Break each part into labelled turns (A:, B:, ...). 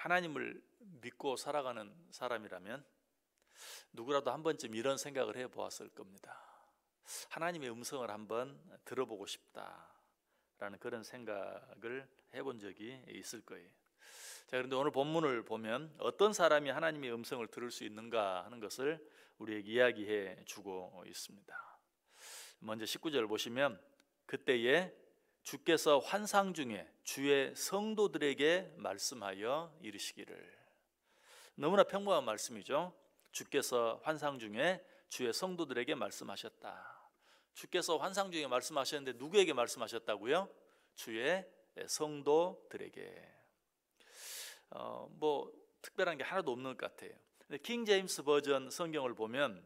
A: 하나님을 믿고 살아가는 사람이라면 누구라도 한 번쯤 이런 생각을 해보았을 겁니다. 하나님의 음성을 한번 들어보고 싶다라는 그런 생각을 해본 적이 있을 거예요. 자, 그런데 오늘 본문을 보면 어떤 사람이 하나님의 음성을 들을 수 있는가 하는 것을 우리에게 이야기해 주고 있습니다. 먼저 19절 보시면 그때에 주께서 환상 중에 주의 성도들에게 말씀하여 이르시기를. 너무나 평범한 말씀이죠. 주께서 환상 중에 주의 성도들에게 말씀하셨다. 주께서 환상 중에 말씀하셨는데 누구에게 말씀하셨다고요? 주의 성도들에게. 뭐 특별한 게 하나도 없는 것 같아요. 근데 킹 제임스 버전 성경을 보면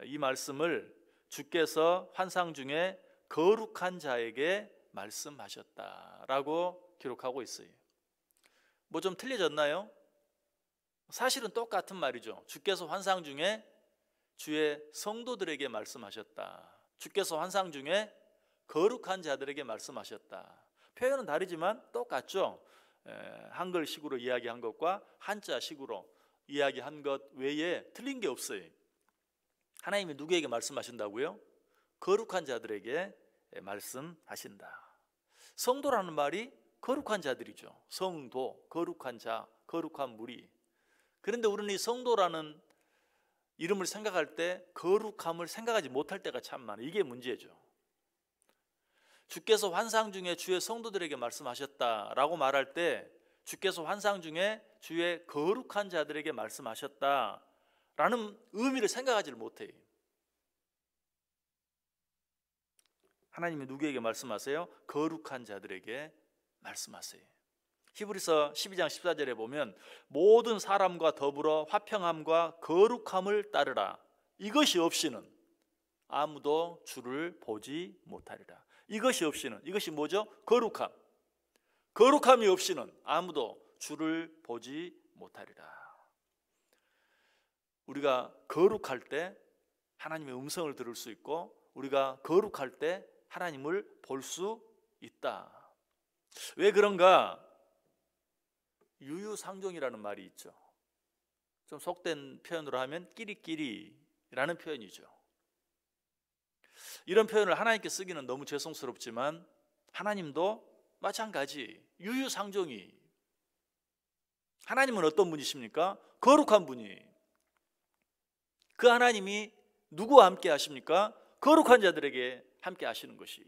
A: 이 말씀을 주께서 환상 중에 거룩한 자에게 말씀하셨다라고 기록하고 있어요. 뭐 좀 틀려졌나요? 사실은 똑같은 말이죠. 주께서 환상 중에 주의 성도들에게 말씀하셨다. 주께서 환상 중에 거룩한 자들에게 말씀하셨다. 표현은 다르지만 똑같죠. 한글식으로 이야기한 것과 한자식으로 이야기한 것 외에 틀린 게 없어요. 하나님이 누구에게 말씀하신다고요? 거룩한 자들에게 말씀하신다. 성도라는 말이 거룩한 자들이죠. 성도, 거룩한 자, 거룩한 무리. 그런데 우리는 이 성도라는 이름을 생각할 때 거룩함을 생각하지 못할 때가 참 많아요. 이게 문제죠. 주께서 환상 중에 주의 성도들에게 말씀하셨다라고 말할 때 주께서 환상 중에 주의 거룩한 자들에게 말씀하셨다라는 의미를 생각하지를 못해요. 하나님이 누구에게 말씀하세요? 거룩한 자들에게 말씀하세요. 히브리서 12장 14절에 보면 모든 사람과 더불어 화평함과 거룩함을 따르라. 이것이 없이는 아무도 주를 보지 못하리라. 이것이 없이는, 이것이 뭐죠? 거룩함. 거룩함이 없이는 아무도 주를 보지 못하리라. 우리가 거룩할 때 하나님의 음성을 들을 수 있고 우리가 거룩할 때 하나님을 볼 수 있다. 왜 그런가? 유유상종이라는 말이 있죠. 좀 속된 표현으로 하면 끼리끼리라는 표현이죠. 이런 표현을 하나님께 쓰기는 너무 죄송스럽지만 하나님도 마찬가지 유유상종이. 하나님은 어떤 분이십니까? 거룩한 분이. 그 하나님이 누구와 함께 하십니까? 거룩한 자들에게 함께 하시는 것이.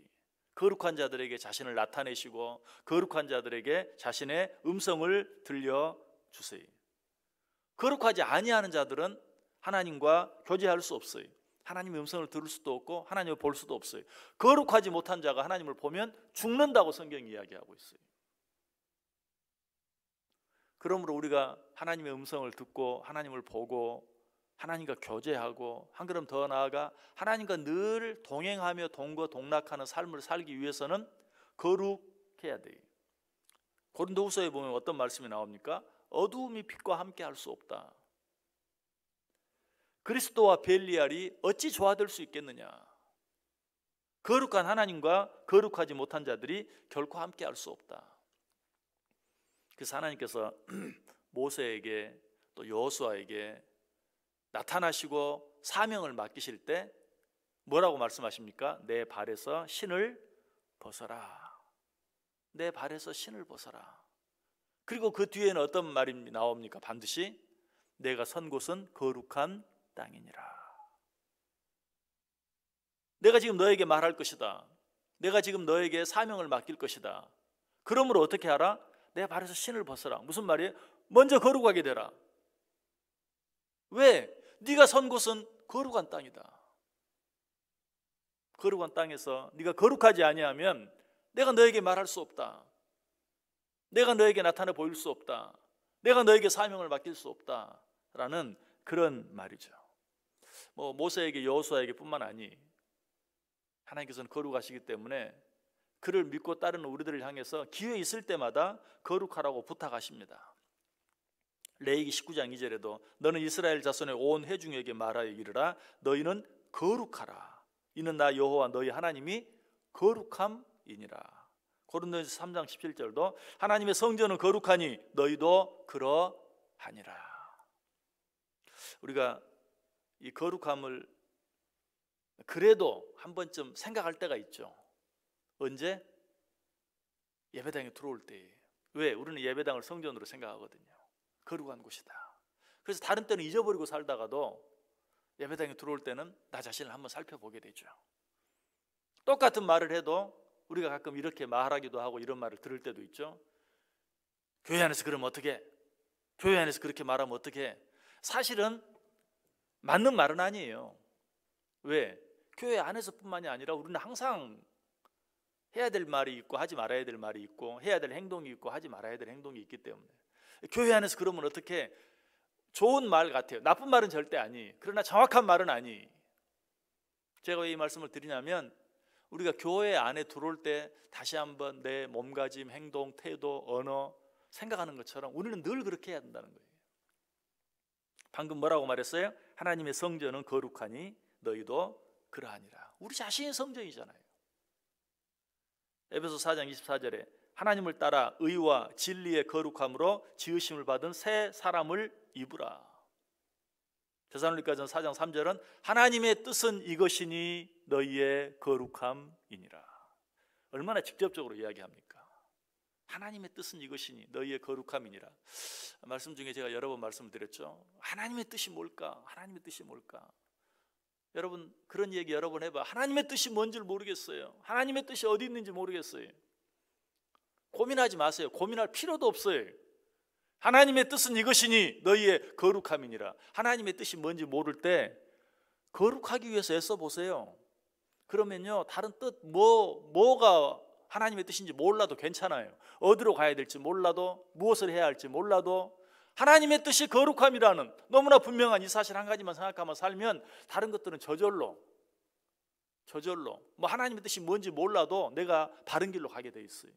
A: 거룩한 자들에게 자신을 나타내시고 거룩한 자들에게 자신의 음성을 들려주세요. 거룩하지 아니하는 자들은 하나님과 교제할 수 없어요. 하나님의 음성을 들을 수도 없고 하나님을 볼 수도 없어요. 거룩하지 못한 자가 하나님을 보면 죽는다고 성경이 이야기하고 있어요. 그러므로 우리가 하나님의 음성을 듣고 하나님을 보고 하나님과 교제하고 한 걸음 더 나아가 하나님과 늘 동행하며 동거동락하는 삶을 살기 위해서는 거룩해야 돼요. 고린도후서에 보면 어떤 말씀이 나옵니까? 어두움이 빛과 함께 할 수 없다. 그리스도와 벨리알이 어찌 조화될 수 있겠느냐? 거룩한 하나님과 거룩하지 못한 자들이 결코 함께 할 수 없다. 그래서 하나님께서 모세에게 또 여호수아에게 나타나시고 사명을 맡기실 때 뭐라고 말씀하십니까? 내 발에서 신을 벗어라. 내 발에서 신을 벗어라. 그리고 그 뒤에는 어떤 말이 나옵니까? 반드시 내가 선 곳은 거룩한 땅이니라. 내가 지금 너에게 말할 것이다. 내가 지금 너에게 사명을 맡길 것이다. 그러므로 어떻게 하라? 내 발에서 신을 벗어라. 무슨 말이에요? 먼저 거룩하게 되라. 왜? 네가 선 곳은 거룩한 땅이다. 거룩한 땅에서 네가 거룩하지 아니하면 내가 너에게 말할 수 없다. 내가 너에게 나타나 보일 수 없다. 내가 너에게 사명을 맡길 수 없다라는 그런 말이죠. 뭐 모세에게 여호수아에게 뿐만 아니 하나님께서는 거룩하시기 때문에 그를 믿고 따르는 우리들을 향해서 기회 있을 때마다 거룩하라고 부탁하십니다. 레위기 19장 2절에도 너는 이스라엘 자손의 온 회중에게 말하여 이르라. 너희는 거룩하라. 이는 나 여호와 너희 하나님이 거룩함이니라. 고린도전서 3장 17절도 하나님의 성전은 거룩하니 너희도 그러하니라. 우리가 이 거룩함을 그래도 한 번쯤 생각할 때가 있죠. 언제? 예배당에 들어올 때예요. 왜? 우리는 예배당을 성전으로 생각하거든요. 거룩한 곳이다. 그래서 다른 때는 잊어버리고 살다가도 예배당에 들어올 때는 나 자신을 한번 살펴보게 되죠. 똑같은 말을 해도 우리가 가끔 이렇게 말하기도 하고 이런 말을 들을 때도 있죠. 교회 안에서 그러면 어떻게? 교회 안에서 그렇게 말하면 어떻게? 사실은 맞는 말은 아니에요. 왜? 교회 안에서뿐만이 아니라 우리는 항상 해야 될 말이 있고 하지 말아야 될 말이 있고 해야 될 행동이 있고 하지 말아야 될 행동이 있기 때문에 교회 안에서 그러면 어떻게? 좋은 말 같아요. 나쁜 말은 절대 아니. 그러나 정확한 말은 아니. 제가 왜 이 말씀을 드리냐면 우리가 교회 안에 들어올 때 다시 한번 내 몸가짐, 행동, 태도, 언어 생각하는 것처럼 우리는 늘 그렇게 해야 된다는 거예요. 방금 뭐라고 말했어요? 하나님의 성전은 거룩하니 너희도 그러하니라. 우리 자신의 성전이잖아요. 에베소 4장 24절에 하나님을 따라 의와 진리의 거룩함으로 지으심을 받은 새 사람을 입으라. 데살로니가전서 4장 3절은 하나님의 뜻은 이것이니 너희의 거룩함이니라. 얼마나 직접적으로 이야기합니까? 하나님의 뜻은 이것이니 너희의 거룩함이니라. 말씀 중에 제가 여러 번 말씀드렸죠. 하나님의 뜻이 뭘까? 하나님의 뜻이 뭘까? 여러분 그런 얘기 여러 번 해봐. 하나님의 뜻이 뭔지를 모르겠어요. 하나님의 뜻이 어디 있는지 모르겠어요. 고민하지 마세요. 고민할 필요도 없어요. 하나님의 뜻은 이것이니 너희의 거룩함이니라. 하나님의 뜻이 뭔지 모를 때 거룩하기 위해서 애써 보세요. 그러면요 다른 뜻 뭐가 하나님의 뜻인지 몰라도 괜찮아요. 어디로 가야 될지 몰라도 무엇을 해야 할지 몰라도 하나님의 뜻이 거룩함이라는 너무나 분명한 이 사실 한 가지만 생각하며 살면 다른 것들은 저절로 뭐 하나님의 뜻이 뭔지 몰라도 내가 바른 길로 가게 돼 있어요.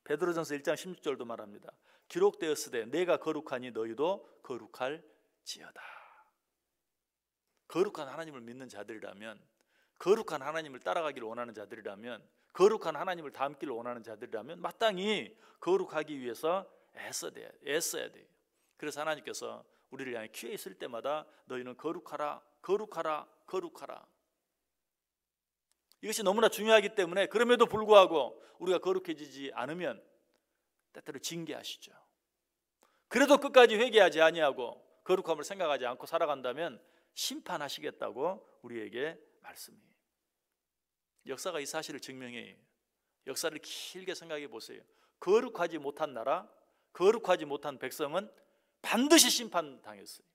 A: 베드로전서 1장 16절도 말합니다. 기록되었으되 내가 거룩하니 너희도 거룩할지어다. 거룩한 하나님을 믿는 자들이라면, 거룩한 하나님을 따라가기를 원하는 자들이라면, 거룩한 하나님을 닮기를 원하는 자들이라면 마땅히 거룩하기 위해서 애써야 돼요. 그래서 하나님께서 우리를 향해 기회 있을 때마다 너희는 거룩하라, 거룩하라, 거룩하라. 이것이 너무나 중요하기 때문에 그럼에도 불구하고 우리가 거룩해지지 않으면 때때로 징계하시죠. 그래도 끝까지 회개하지 아니하고 거룩함을 생각하지 않고 살아간다면 심판하시겠다고 우리에게 말씀해요. 역사가 이 사실을 증명해요. 역사를 길게 생각해 보세요. 거룩하지 못한 나라, 거룩하지 못한 백성은 반드시 심판당했어요.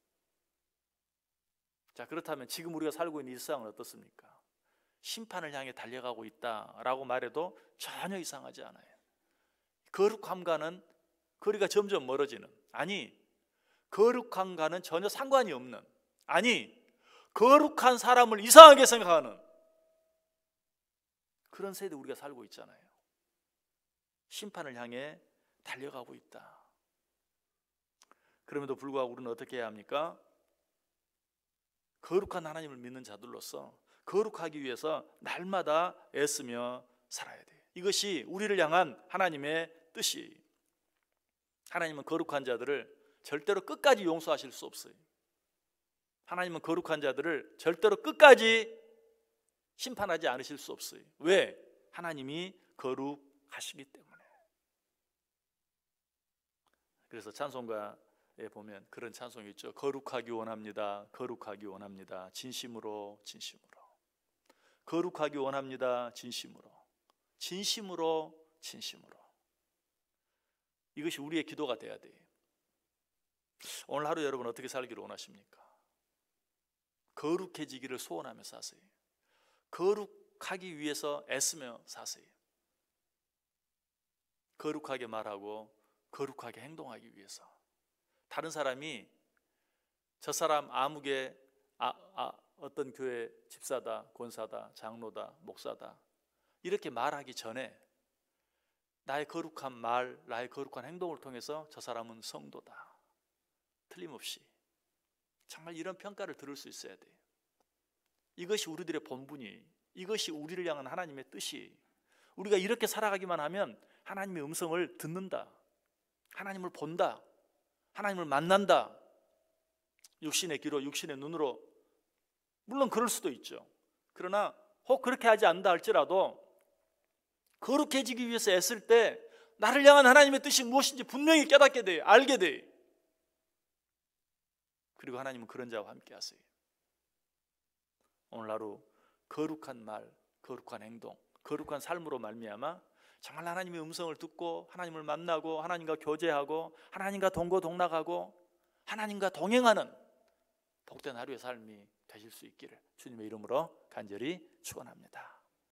A: 자, 그렇다면 지금 우리가 살고 있는 이 세상은 어떻습니까? 심판을 향해 달려가고 있다라고 말해도 전혀 이상하지 않아요. 거룩함과는 거리가 점점 멀어지는, 아니 거룩함과는 전혀 상관이 없는, 아니 거룩한 사람을 이상하게 생각하는 그런 세대 우리가 살고 있잖아요. 심판을 향해 달려가고 있다. 그럼에도 불구하고 우리는 어떻게 해야 합니까? 거룩한 하나님을 믿는 자들로서 거룩하기 위해서 날마다 애쓰며 살아야 돼요. 이것이 우리를 향한 하나님의 뜻이에요. 하나님은 거룩한 자들을 절대로 끝까지 용서하실 수 없어요. 하나님은 거룩한 자들을 절대로 끝까지 심판하지 않으실 수 없어요. 왜? 하나님이 거룩하시기 때문에. 그래서 찬송가에 보면 그런 찬송이 있죠. 거룩하기 원합니다. 거룩하기 원합니다. 진심으로 진심으로. 거룩하기 원합니다. 진심으로. 진심으로 진심으로. 이것이 우리의 기도가 돼야 돼요. 오늘 하루 여러분 어떻게 살기를 원하십니까? 거룩해지기를 소원하며 사세요. 거룩하기 위해서 애쓰며 사세요. 거룩하게 말하고 거룩하게 행동하기 위해서. 다른 사람이 저 사람 아무개 어떤 교회 집사다, 권사다, 장로다, 목사다 이렇게 말하기 전에 나의 거룩한 말, 나의 거룩한 행동을 통해서 저 사람은 성도다, 틀림없이 정말 이런 평가를 들을 수 있어야 돼요. 이것이 우리들의 본분이에요. 이것이 우리를 향한 하나님의 뜻이에요. 우리가 이렇게 살아가기만 하면 하나님의 음성을 듣는다, 하나님을 본다, 하나님을 만난다. 육신의 귀로 육신의 눈으로, 물론 그럴 수도 있죠. 그러나 혹 그렇게 하지 않는다 할지라도 거룩해지기 위해서 애쓸 때 나를 향한 하나님의 뜻이 무엇인지 분명히 깨닫게 돼, 알게 돼. 그리고 하나님은 그런 자와 함께 하세요. 오늘 하루 거룩한 말, 거룩한 행동, 거룩한 삶으로 말미암아 정말 하나님의 음성을 듣고 하나님을 만나고 하나님과 교제하고 하나님과 동거동락하고 하나님과 동행하는 복된 하루의 삶이 되실 수 있기를 주님의 이름으로 간절히 축원합니다.